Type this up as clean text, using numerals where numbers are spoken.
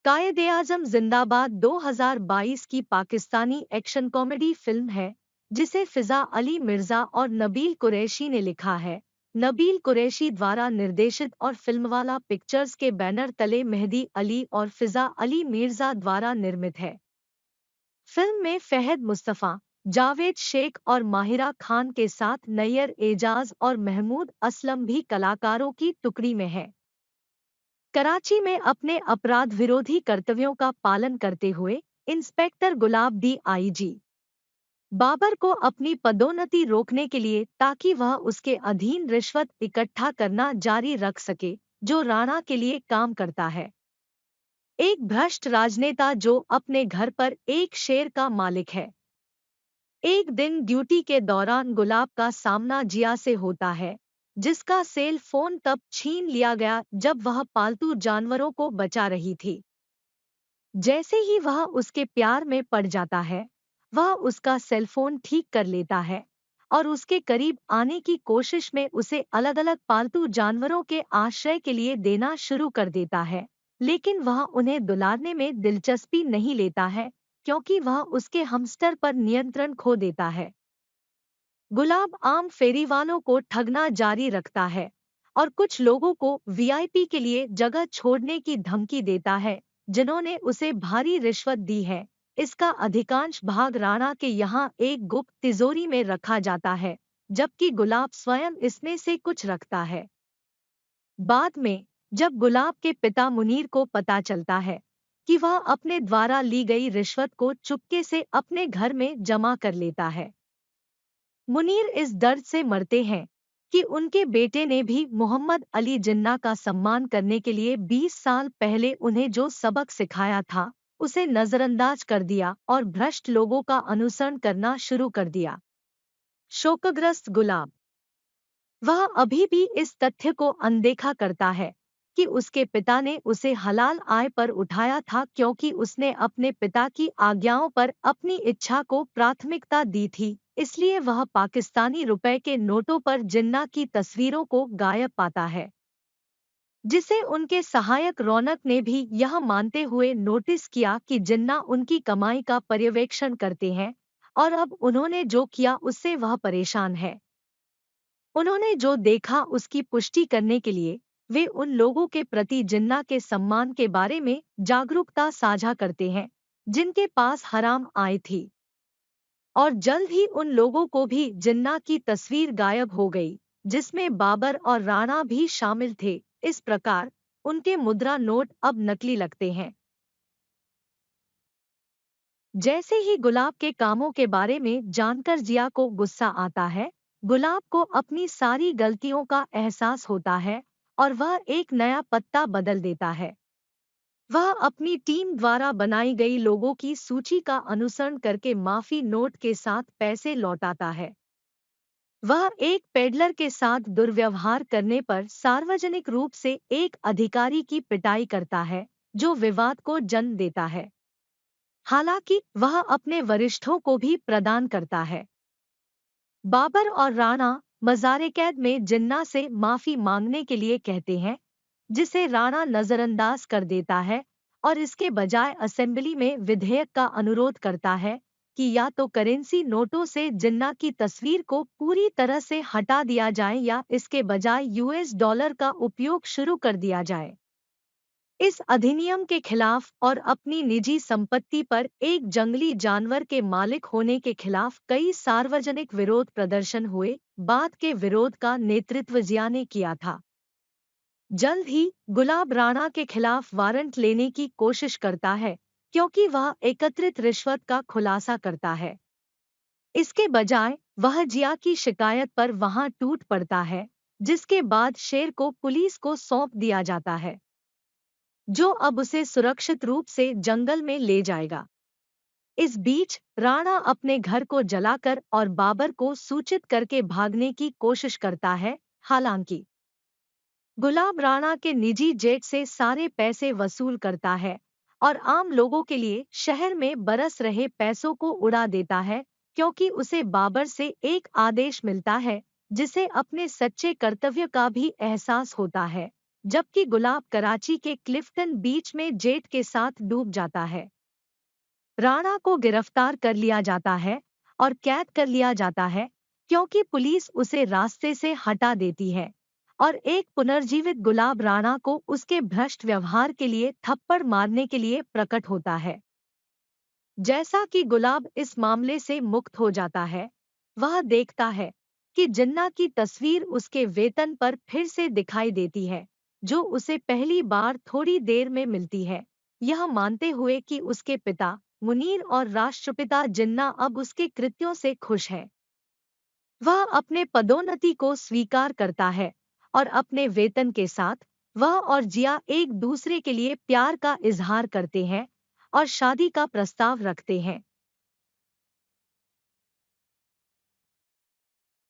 कायदे-आज़म जिंदाबाद 2022 की Pakistani action comedy film है जिसे फिजा अली मिर्जा और नबील कुरैशी ने लिखा है। नबील कुरैशी द्वारा निर्देशित और फिल्मवाला पिक्चर्स के बैनर तले मेहदी अली और फिजा अली मिर्जा द्वारा निर्मित है। फिल्म में फहद मुस्तफ़ा, जावेद शेख और माहिरा खान के साथ नैयर एजाज और महमूद असलम भी कलाकारों की टुकड़ी में है। कराची में अपने अपराध विरोधी कर्तव्यों का पालन करते हुए इंस्पेक्टर गुलाब DIG बाबर को अपनी पदोन्नति रोकने के लिए ताकि वह उसके अधीन रिश्वत इकट्ठा करना जारी रख सके, जो राणा के लिए काम करता है। एक भ्रष्ट राजनेता जो अपने घर पर एक शेर का मालिक है। एक दिन ड्यूटी के दौरान गुलाब का सामना जिया से होता है, जिसका सेल फोन तब छीन लिया गया जब वह पालतू जानवरों को बचा रही थी। जैसे ही वह उसके प्यार में पड़ जाता है, वह उसका सेलफोन ठीक कर लेता है और उसके करीब आने की कोशिश में उसे अलग-अलग पालतू जानवरों के आश्रय के लिए देना शुरू कर देता है, लेकिन वह उन्हें दुलारने में दिलचस्पी नहीं लेता है क्योंकि वह उसके हमस्टर पर नियंत्रण खो देता है। गुलाब आम फेरीवालों को ठगना जारी रखता है और कुछ लोगों को VIP के लिए जगह छोड़ने की धमकी देता है, जिन्होंने उसे भारी रिश्वत दी है। इसका अधिकांश भाग राणा के यहाँ एक गुप्त तिजोरी में रखा जाता है, जबकि गुलाब स्वयं इसमें से कुछ रखता है। बाद में जब गुलाब के पिता मुनीर को पता चलता है कि वह अपने द्वारा ली गई रिश्वत को चुपके से अपने घर में जमा कर लेता है, मुनीर इस दर्द से मरते हैं कि उनके बेटे ने भी मोहम्मद अली जिन्ना का सम्मान करने के लिए 20 साल पहले उन्हें जो सबक सिखाया था, उसे नजरअंदाज कर दिया और भ्रष्ट लोगों का अनुसरण करना शुरू कर दिया। शोकग्रस्त गुलाब, वह अभी भी इस तथ्य को अनदेखा करता है कि उसके पिता ने उसे हलाल आय पर उठाया था क्योंकि उसने अपने पिता की आज्ञाओं पर अपनी इच्छा को प्राथमिकता दी थी। इसलिए वह पाकिस्तानी रुपए के नोटों पर जिन्ना की तस्वीरों को गायब पाता है, जिसे उनके सहायक रौनक ने भी यह मानते हुए नोटिस किया कि जिन्ना उनकी कमाई का पर्यवेक्षण करते हैं और अब उन्होंने जो किया उससे वह परेशान है। उन्होंने जो देखा उसकी पुष्टि करने के लिए वे उन लोगों के प्रति जिन्ना के सम्मान के बारे में जागरूकता साझा करते हैं जिनके पास हराम आय थी, और जल्द ही उन लोगों को भी जिन्ना की तस्वीर गायब हो गई, जिसमें बाबर और राणा भी शामिल थे। इस प्रकार उनके मुद्रा नोट अब नकली लगते हैं। जैसे ही गुलाब के कामों के बारे में जानकर जिया को गुस्सा आता है, गुलाब को अपनी सारी गलतियों का एहसास होता है और वह एक नया पत्ता बदल देता है। वह अपनी टीम द्वारा बनाई गई लोगों की सूची का अनुसरण करके माफी नोट के साथ पैसे लौटाता है। वह एक पेडलर के साथ दुर्व्यवहार करने पर सार्वजनिक रूप से एक अधिकारी की पिटाई करता है, जो विवाद को जन्म देता है। हालांकि वह अपने वरिष्ठों को भी प्रदान करता है। बाबर और राणा मज़ार-ए-कैद में जिन्ना से माफी मांगने के लिए कहते हैं, जिसे राणा नजरअंदाज कर देता है और इसके बजाय असेंबली में विधेयक का अनुरोध करता है कि या तो करेंसी नोटों से जिन्ना की तस्वीर को पूरी तरह से हटा दिया जाए या इसके बजाय US डॉलर का उपयोग शुरू कर दिया जाए। इस अधिनियम के खिलाफ और अपनी निजी संपत्ति पर एक जंगली जानवर के मालिक होने के खिलाफ कई सार्वजनिक विरोध प्रदर्शन हुए। बाद के विरोध का नेतृत्व जिया ने किया था। जल्द ही गुलाब राणा के खिलाफ वारंट लेने की कोशिश करता है क्योंकि वह एकत्रित रिश्वत का खुलासा करता है। इसके बजाय वह जिया की शिकायत पर वहां टूट पड़ता है, जिसके बाद शेर को पुलिस को सौंप दिया जाता है, जो अब उसे सुरक्षित रूप से जंगल में ले जाएगा। इस बीच राणा अपने घर को जलाकर और बाबर को सूचित करके भागने की कोशिश करता है। हालांकि गुलाब राणा के निजी जेट से सारे पैसे वसूल करता है और आम लोगों के लिए शहर में बरस रहे पैसों को उड़ा देता है, क्योंकि उसे बाबर से एक आदेश मिलता है जिसे अपने सच्चे कर्तव्य का भी एहसास होता है, जबकि गुलाब कराची के क्लिफ्टन बीच में जेट के साथ डूब जाता है। राणा को गिरफ्तार कर लिया जाता है और कैद कर लिया जाता है क्योंकि पुलिस उसे रास्ते से हटा देती है और एक पुनर्जीवित गुलाब राणा को उसके भ्रष्ट व्यवहार के लिए थप्पड़ मारने के लिए प्रकट होता है। जैसा कि गुलाब इस मामले से मुक्त हो जाता है, वह देखता है कि जिन्ना की तस्वीर उसके वेतन पर फिर से दिखाई देती है, जो उसे पहली बार थोड़ी देर में मिलती है। यह मानते हुए कि उसके पिता मुनीर और राष्ट्रपिता जिन्ना अब उसके कृत्यों से खुश हैं, वह अपने पदोन्नति को स्वीकार करता है और अपने वेतन के साथ वह और जिया एक दूसरे के लिए प्यार का इजहार करते हैं और शादी का प्रस्ताव रखते हैं।